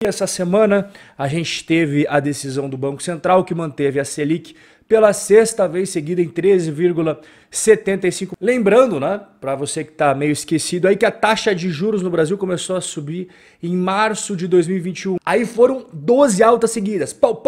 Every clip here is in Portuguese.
Essa semana a gente teve a decisão do Banco Central que manteve a Selic pela sexta vez seguida em 13,75. Lembrando, né, para você que está meio esquecido aí, que a taxa de juros no Brasil começou a subir em março de 2021. Aí foram 12 altas seguidas, pau,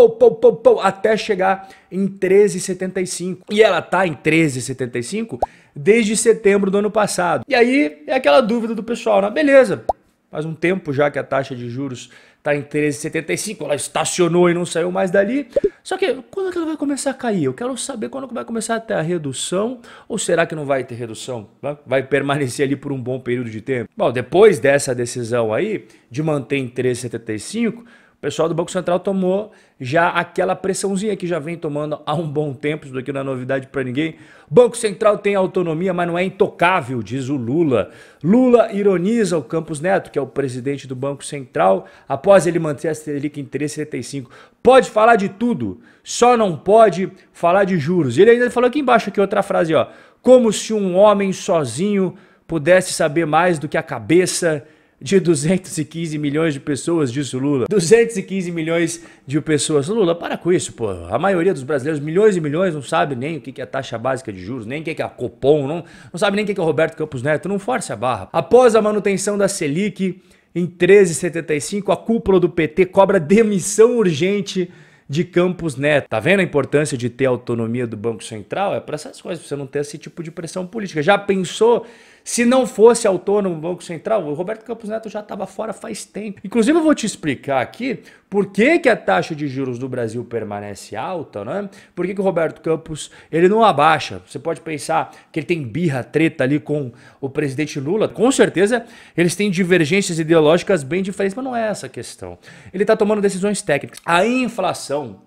até chegar em 13,75. E ela tá em 13,75 desde setembro do ano passado. E aí é aquela dúvida do pessoal, né? Beleza, faz um tempo já que a taxa de juros está em 13,75, ela estacionou e não saiu mais dali. Só que quando é que ela vai começar a cair? Eu quero saber quando vai começar a ter a redução, ou será que não vai ter redução? Vai permanecer ali por um bom período de tempo? Bom, depois dessa decisão aí, de manter em 13,75, o pessoal do Banco Central tomou já aquela pressãozinha que já vem tomando há um bom tempo, isso daqui não é novidade para ninguém. O Banco Central tem autonomia, mas não é intocável, diz o Lula. Lula ironiza o Campos Neto, que é o presidente do Banco Central, após ele manter a Selic em 13,75. Pode falar de tudo, só não pode falar de juros. Ele ainda falou aqui embaixo, aqui outra frase, ó. Como se um homem sozinho pudesse saber mais do que a cabeça de 215 milhões de pessoas, disse o Lula. 215 milhões de pessoas. Lula, para com isso, pô. A maioria dos brasileiros, milhões e milhões, não sabe nem o que é a taxa básica de juros, nem o que é a Copom, não sabe nem o que é o Roberto Campos Neto. Não force a barra. Após a manutenção da Selic em 13,75, a cúpula do PT cobra demissão urgente de Campos Neto. Tá vendo a importância de ter autonomia do Banco Central? É para essas coisas, pra você não ter esse tipo de pressão política. Já pensou se não fosse autônomo o Banco Central? O Roberto Campos Neto já estava fora faz tempo. Inclusive eu vou te explicar aqui por que a taxa de juros do Brasil permanece alta, né? Por que o Roberto Campos ele não abaixa? Você pode pensar que ele tem birra, treta ali com o presidente Lula. Com certeza eles têm divergências ideológicas bem diferentes, mas não é essa a questão. Ele está tomando decisões técnicas. A inflação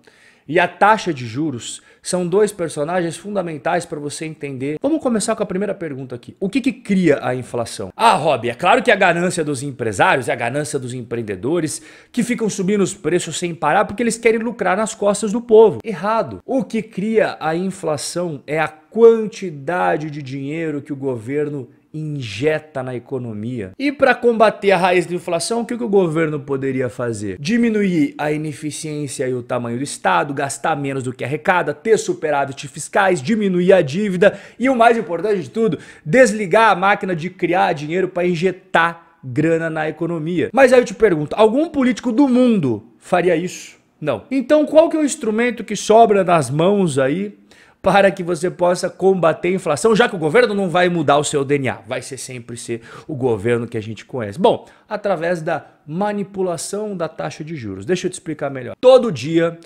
e a taxa de juros são dois personagens fundamentais para você entender. Vamos começar com a primeira pergunta aqui. O que cria a inflação? Ah, Rob, é claro que é a ganância dos empresários, é a ganância dos empreendedores que ficam subindo os preços sem parar porque eles querem lucrar nas costas do povo. Errado. O que cria a inflação é a quantidade de dinheiro que o governo injeta na economia. E para combater a raiz da inflação, o que o governo poderia fazer? Diminuir a ineficiência e o tamanho do Estado, gastar menos do que arrecada, ter superávit fiscais, diminuir a dívida e, o mais importante de tudo, desligar a máquina de criar dinheiro para injetar grana na economia. Mas aí eu te pergunto, algum político do mundo faria isso? Não. Então qual que é o instrumento que sobra nas mãos aí para que você possa combater a inflação, já que o governo não vai mudar o seu DNA, vai sempre ser o governo que a gente conhece? Bom, através da manipulação da taxa de juros. Deixa eu te explicar melhor. Todo dia,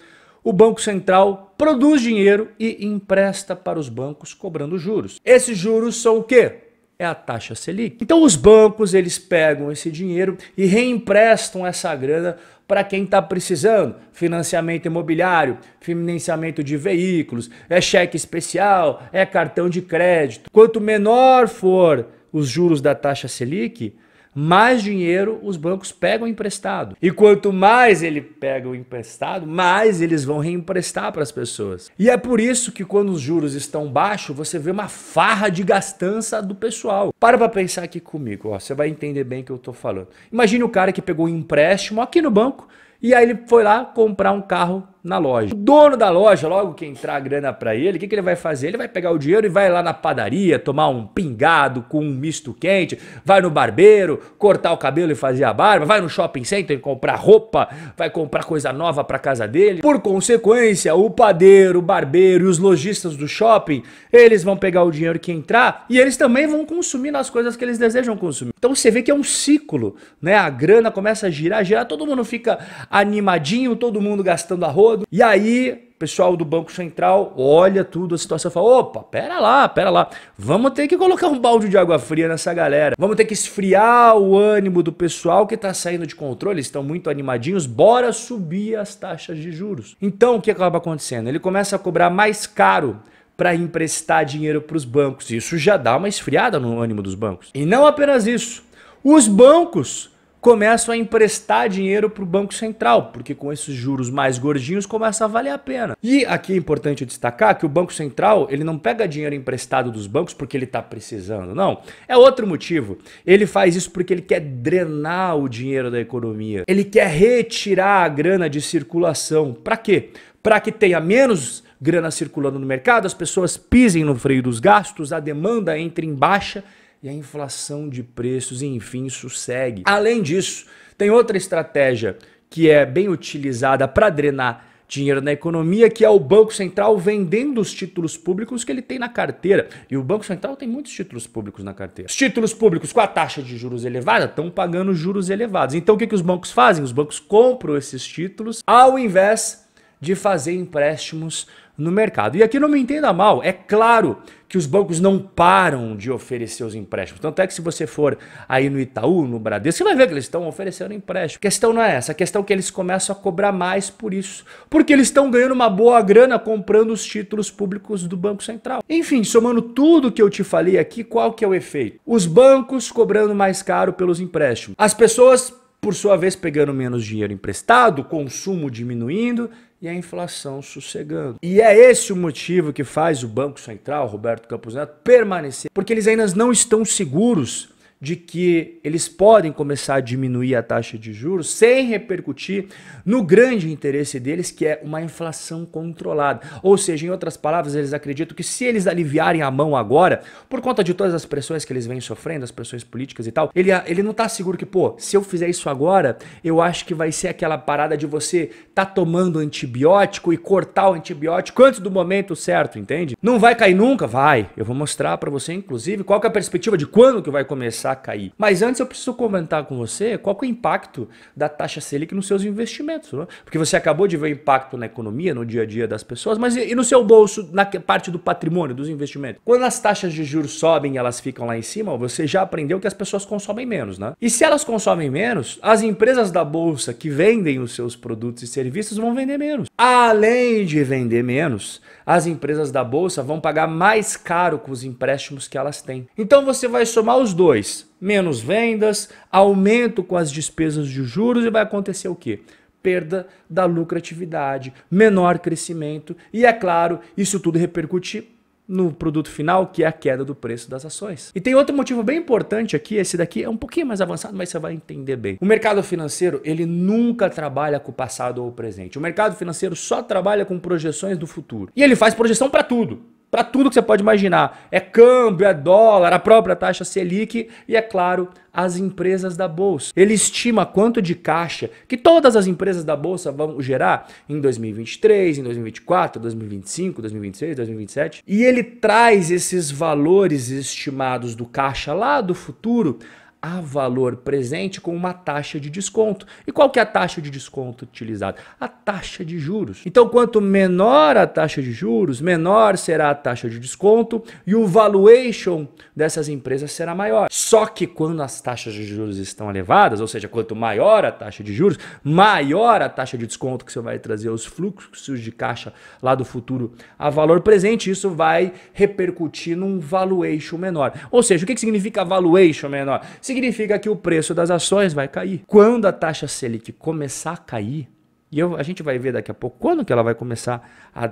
o Banco Central produz dinheiro e empresta para os bancos cobrando juros. Esses juros são o quê? É a taxa Selic. Então os bancos, eles pegam esse dinheiro e reemprestam essa grana para quem está precisando. Financiamento imobiliário, financiamento de veículos, é cheque especial, é cartão de crédito. Quanto menor for os juros da taxa Selic, mais dinheiro os bancos pegam emprestado. E quanto mais ele pega o emprestado, mais eles vão reemprestar para as pessoas. E é por isso que quando os juros estão baixos, você vê uma farra de gastança do pessoal. Para pensar aqui comigo, ó, você vai entender bem o que eu tô falando. Imagine o cara que pegou um empréstimo aqui no banco e aí ele foi lá comprar um carro na loja. O dono da loja, logo que entrar a grana para ele, o que ele vai fazer? Ele vai pegar o dinheiro e vai lá na padaria, tomar um pingado com um misto quente, vai no barbeiro, cortar o cabelo e fazer a barba, vai no shopping center comprar roupa, vai comprar coisa nova para casa dele. Por consequência, o padeiro, o barbeiro e os lojistas do shopping, eles vão pegar o dinheiro que entrar e eles também vão consumir nas coisas que eles desejam consumir. Então você vê que é um ciclo, né? A grana começa a girar, todo mundo fica animadinho, todo mundo gastando a roda. E aí, pessoal do Banco Central olha tudo, a situação e fala, opa, pera lá, vamos ter que colocar um balde de água fria nessa galera. Vamos ter que esfriar o ânimo do pessoal que tá saindo de controle, eles estão muito animadinhos, bora subir as taxas de juros. Então, o que acaba acontecendo? Ele começa a cobrar mais caro para emprestar dinheiro para os bancos. Isso já dá uma esfriada no ânimo dos bancos. E não apenas isso, os bancos começam a emprestar dinheiro para o Banco Central, porque com esses juros mais gordinhos começa a valer a pena. E aqui é importante destacar que o Banco Central, ele não pega dinheiro emprestado dos bancos porque ele está precisando, não. É outro motivo. Ele faz isso porque ele quer drenar o dinheiro da economia. Ele quer retirar a grana de circulação. Para quê? Para que tenha menos grana circulando no mercado, as pessoas pisem no freio dos gastos, a demanda entre em baixa e a inflação de preços, enfim, sossegue. Além disso, tem outra estratégia que é bem utilizada para drenar dinheiro na economia, que é o Banco Central vendendo os títulos públicos que ele tem na carteira. E o Banco Central tem muitos títulos públicos na carteira. Os títulos públicos com a taxa de juros elevada estão pagando juros elevados. Então o que os bancos fazem? Os bancos compram esses títulos ao invés de fazer empréstimos no mercado. E aqui não me entenda mal, é claro que os bancos não param de oferecer os empréstimos. Tanto é que se você for aí no Itaú, no Bradesco, você vai ver que eles estão oferecendo empréstimo. A questão não é essa, a questão é que eles começam a cobrar mais por isso. Porque eles estão ganhando uma boa grana comprando os títulos públicos do Banco Central. Enfim, somando tudo que eu te falei aqui, qual que é o efeito? Os bancos cobrando mais caro pelos empréstimos. As pessoas, por sua vez, pegando menos dinheiro emprestado, o consumo diminuindo e a inflação sossegando. E é esse o motivo que faz o Banco Central, Roberto Campos Neto, permanecer, porque eles ainda não estão seguros de que eles podem começar a diminuir a taxa de juros sem repercutir no grande interesse deles, que é uma inflação controlada. Ou seja, em outras palavras, eles acreditam que se eles aliviarem a mão agora, por conta de todas as pressões que eles vêm sofrendo, as pressões políticas e tal, ele não tá seguro que, pô, se eu fizer isso agora, eu acho que vai ser aquela parada de você tá tomando antibiótico e cortar o antibiótico antes do momento certo, entende? Não vai cair nunca? Vai. Eu vou mostrar pra você, inclusive, qual que é a perspectiva de quando que vai começar a cair. Mas antes eu preciso comentar com você qual que é o impacto da taxa Selic nos seus investimentos, né? Porque você acabou de ver o impacto na economia, no dia a dia das pessoas, mas e no seu bolso, na parte do patrimônio, dos investimentos? Quando as taxas de juros sobem e elas ficam lá em cima, você já aprendeu que as pessoas consomem menos, né? E se elas consomem menos, as empresas da bolsa que vendem os seus produtos e serviços vão vender menos. Além de vender menos, as empresas da bolsa vão pagar mais caro com os empréstimos que elas têm. Então você vai somar os dois. Menos vendas, aumento com as despesas de juros e vai acontecer o quê? Perda da lucratividade, menor crescimento e, é claro, isso tudo repercute no produto final, que é a queda do preço das ações. E tem outro motivo bem importante aqui, esse daqui é um pouquinho mais avançado, mas você vai entender bem. O mercado financeiro, ele nunca trabalha com o passado ou o presente. O mercado financeiro só trabalha com projeções do futuro. E ele faz projeção para tudo. Para tudo que você pode imaginar. É câmbio, é dólar, a própria taxa Selic e, é claro, as empresas da Bolsa. Ele estima quanto de caixa que todas as empresas da Bolsa vão gerar em 2023, em 2024, 2025, 2026, 2027. E ele traz esses valores estimados do caixa lá do futuro a valor presente com uma taxa de desconto. E qual que é a taxa de desconto utilizada? A taxa de juros. Então, quanto menor a taxa de juros, menor será a taxa de desconto e o valuation dessas empresas será maior. Só que quando as taxas de juros estão elevadas, ou seja, quanto maior a taxa de juros, maior a taxa de desconto que você vai trazer os fluxos de caixa lá do futuro a valor presente, isso vai repercutir num valuation menor. Ou seja, o que significa valuation menor? Significa que o preço das ações vai cair. Quando a taxa Selic começar a cair, e a gente vai ver daqui a pouco quando que ela vai começar a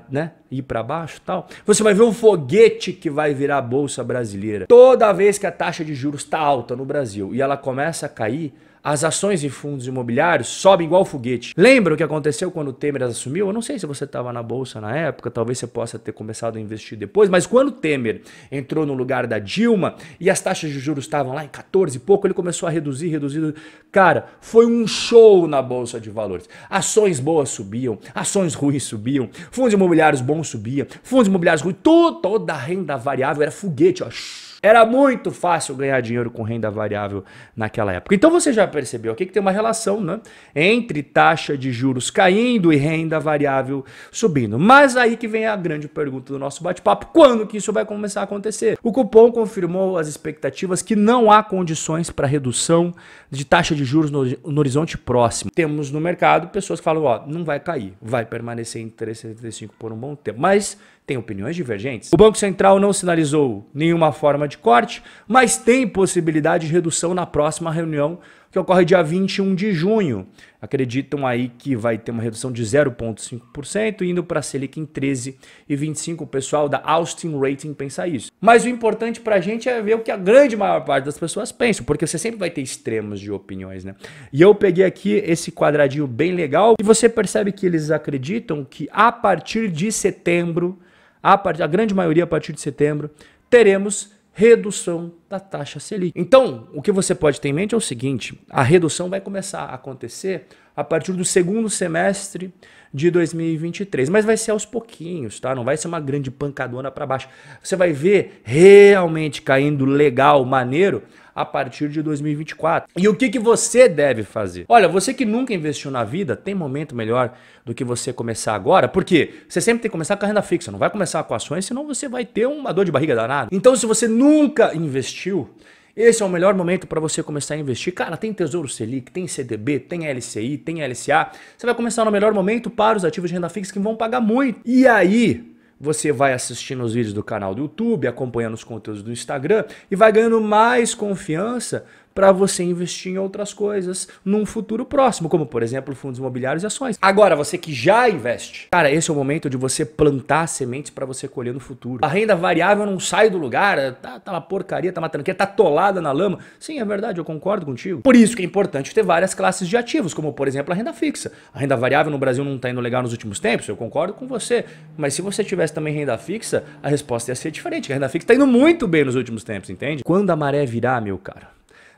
ir para baixo e tal, você vai ver um foguete que vai virar a Bolsa Brasileira. Toda vez que a taxa de juros está alta no Brasil e ela começa a cair, as ações e fundos imobiliários sobem igual foguete. Lembra o que aconteceu quando o Temer assumiu? Eu não sei se você estava na Bolsa na época, talvez você possa ter começado a investir depois, mas quando o Temer entrou no lugar da Dilma e as taxas de juros estavam lá em 14 e pouco, ele começou a reduzir. Cara, foi um show na Bolsa de Valores. Ações boas subiam, ações ruins subiam, fundos imobiliários bons subiam, fundos imobiliários ruins, toda a renda variável era foguete, ó. Era muito fácil ganhar dinheiro com renda variável naquela época. Então você já percebeu aqui que tem uma relação, né, entre taxa de juros caindo e renda variável subindo. Mas aí que vem a grande pergunta do nosso bate-papo: quando que isso vai começar a acontecer? O Copom confirmou as expectativas que não há condições para redução de taxa de juros no horizonte próximo. Temos no mercado pessoas que falam, ó, não vai cair, vai permanecer em 3,75 por um bom tempo. Mas tem opiniões divergentes. O Banco Central não sinalizou nenhuma forma de corte, mas tem possibilidade de redução na próxima reunião que ocorre dia 21 de junho. Acreditam aí que vai ter uma redução de 0,5%, indo para a Selic em 13,25%. O pessoal da Austin Rating pensa isso. Mas o importante para a gente é ver o que a grande maior parte das pessoas pensam, porque você sempre vai ter extremos de opiniões, né? E eu peguei aqui esse quadradinho bem legal e você percebe que eles acreditam que a partir de setembro, a grande maioria a partir de setembro, teremos redução da taxa Selic. Então, o que você pode ter em mente é o seguinte, a redução vai começar a acontecer a partir do segundo semestre de 2023, mas vai ser aos pouquinhos, tá? Não vai ser uma grande pancadona para baixo. Você vai ver realmente caindo legal, maneiro, a partir de 2024. E o que você deve fazer? Olha, você que nunca investiu na vida, tem momento melhor do que você começar agora, porque você sempre tem que começar com a renda fixa, não vai começar com ações, senão você vai ter uma dor de barriga danada. Então, se você nunca investiu, esse é o melhor momento para você começar a investir. Cara, tem Tesouro Selic, tem CDB, tem LCI, tem LCA. Você vai começar no melhor momento para os ativos de renda fixa que vão pagar muito. E aí, você vai assistindo os vídeos do canal do YouTube, acompanhando os conteúdos do Instagram e vai ganhando mais confiança para você investir em outras coisas num futuro próximo, como por exemplo fundos imobiliários e ações. Agora, você que já investe, cara, esse é o momento de você plantar sementes para você colher no futuro. A renda variável não sai do lugar, tá uma porcaria, tá uma tranqueira, tá atolada na lama. Sim, é verdade, eu concordo contigo. Por isso que é importante ter várias classes de ativos, como por exemplo a renda fixa. A renda variável no Brasil não tá indo legal nos últimos tempos, eu concordo com você. Mas se você tivesse também renda fixa, a resposta ia ser diferente. A renda fixa tá indo muito bem nos últimos tempos, entende? Quando a maré virar, meu cara,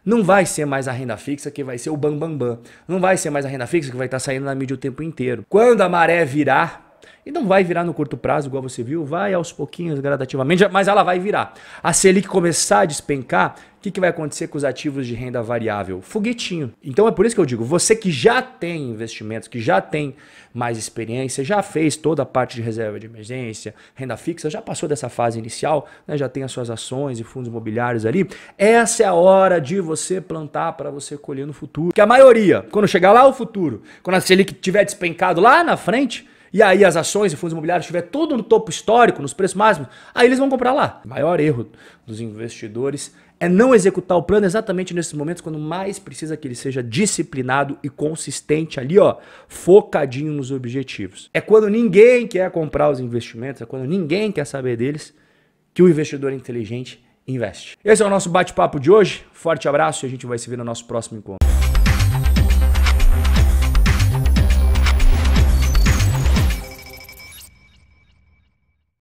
não vai ser mais a renda fixa que vai ser o bam, bam, bam. Não vai ser mais a renda fixa que vai estar saindo na mídia o tempo inteiro. Quando a maré virar, e não vai virar no curto prazo, igual você viu, vai aos pouquinhos, gradativamente, mas ela vai virar. A Selic começar a despencar, o que vai acontecer com os ativos de renda variável? Foguetinho. Então é por isso que eu digo, você que já tem investimentos, que já tem mais experiência, já fez toda a parte de reserva de emergência, renda fixa, já passou dessa fase inicial, né, já tem as suas ações e fundos imobiliários ali, essa é a hora de você plantar para você colher no futuro. Porque a maioria, quando chegar lá o futuro, quando a Selic tiver despencado lá na frente, e aí as ações e fundos imobiliários estiver tudo no topo histórico, nos preços máximos, aí eles vão comprar lá. O maior erro dos investidores é não executar o plano exatamente nesses momentos, quando mais precisa que ele seja disciplinado e consistente ali, ó, focadinho nos objetivos. É quando ninguém quer comprar os investimentos, é quando ninguém quer saber deles, que o investidor inteligente investe. Esse é o nosso bate-papo de hoje. Forte abraço e a gente vai se ver no nosso próximo encontro.